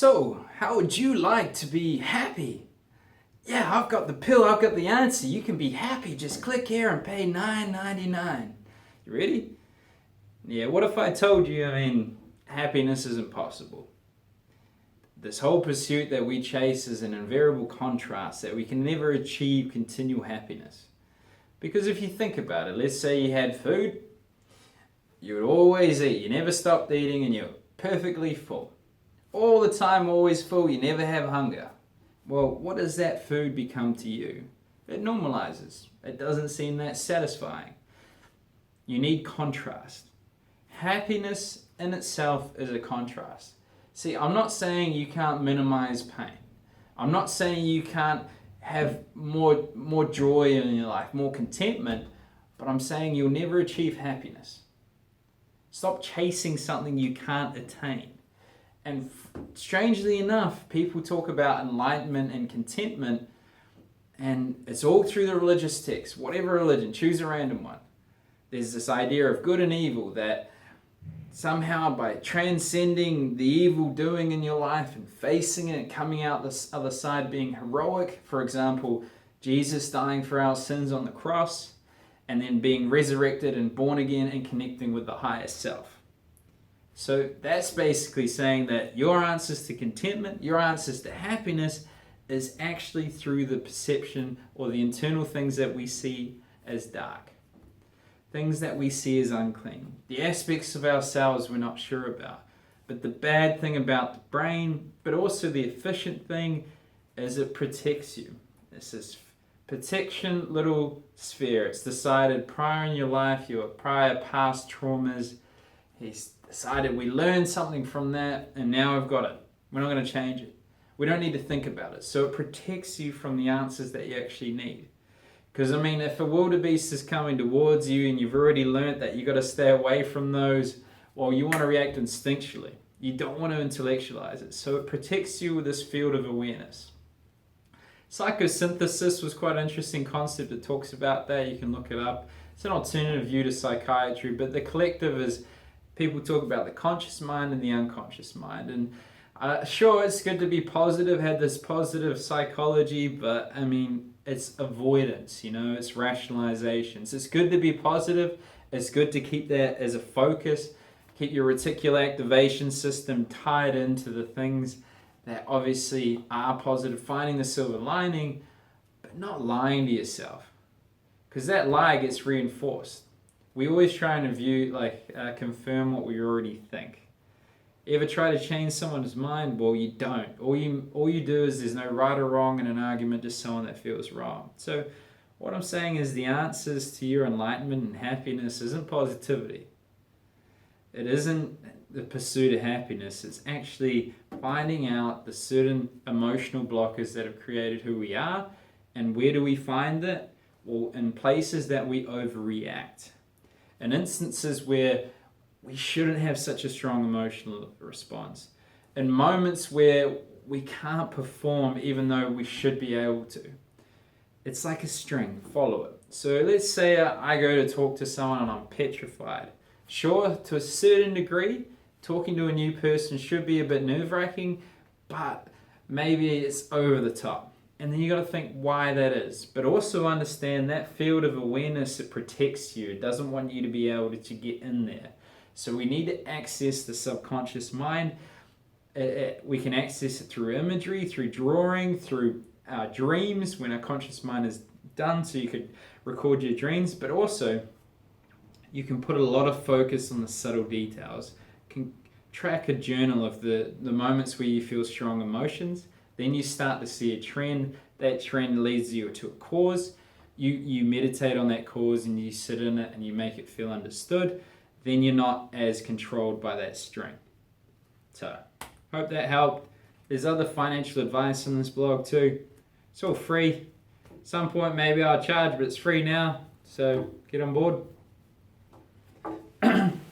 So, how would you like to be happy? Yeah, I've got the pill, I've got the answer. You can be happy. Just click here and pay $9.99. You ready? Yeah, what if I told you, happiness isn't possible? This whole pursuit that we chase is an invariable contrast that we can never achieve continual happiness. Because if you think about it, let's say you had food, you would always eat. You never stopped eating and you're perfectly full. All the time, always full, you never have hunger. Well, what does that food become to you? It normalizes. It doesn't seem that satisfying. You need contrast. Happiness in itself is a contrast. See, I'm not saying you can't minimize pain. I'm not saying you can't have more joy in your life, more contentment, but I'm saying you'll never achieve happiness. Stop chasing something you can't attain. And strangely enough, people talk about enlightenment and contentment, and it's all through the religious text. Whatever religion, choose a random one. There's this idea of good and evil, that somehow by transcending the evil doing in your life and facing it and coming out this other side being heroic, for example, Jesus dying for our sins on the cross, and then being resurrected and born again and connecting with the higher self. So that's basically saying that your answers to contentment, your answers to happiness is actually through the perception or the internal things that we see as dark. Things that we see as unclean. The aspects of ourselves we're not sure about. But the bad thing about the brain, but also the efficient thing, is it protects you. It's this protection little sphere. It's decided prior in your life, your prior past traumas. He's decided we learned something from that and now we've got it. We're not going to change it. We don't need to think about it. So it protects you from the answers that you actually need. Because if a wildebeest is coming towards you and you've already learnt that you've got to stay away from those, well, you want to react instinctually. You don't want to intellectualize it. So it protects you with this field of awareness. Psychosynthesis was quite an interesting concept. It talks about that. You can look it up. It's an alternative view to psychiatry, but the collective is people talk about the conscious mind and the unconscious mind. And sure, it's good to be positive, have this positive psychology, but it's avoidance, it's rationalizations. It's good to be positive. It's good to keep that as a focus. Keep your reticular activation system tied into the things that obviously are positive, finding the silver lining, but not lying to yourself. Because that lie gets reinforced. We always try and confirm what we already think. Ever try to change someone's mind? Well, you don't. All you do is there's no right or wrong in an argument, just someone that feels wrong. So what I'm saying is the answers to your enlightenment and happiness isn't positivity. It isn't the pursuit of happiness. It's actually finding out the certain emotional blockers that have created who we are. And where do we find it? Well, in places that we overreact. In instances where we shouldn't have such a strong emotional response. In moments where we can't perform even though we should be able to. It's like a string, follow it. So let's say I go to talk to someone and I'm petrified. Sure, to a certain degree, talking to a new person should be a bit nerve-wracking, but maybe it's over the top. And then you got to think why that is. But also understand that field of awareness, it protects you. It doesn't want you to be able to get in there. So we need to access the subconscious mind. We can access it through imagery, through drawing, through our dreams when our conscious mind is done. So you could record your dreams, but also you can put a lot of focus on the subtle details. You can track a journal of the moments where you feel strong emotions. Then you start to see a trend. That trend leads you to a cause. You meditate on that cause and you sit in it and you make it feel understood. Then you're not as controlled by that string. So, hope that helped. There's other financial advice on this blog too. It's all free. At some point maybe I'll charge, but it's free now. So get on board.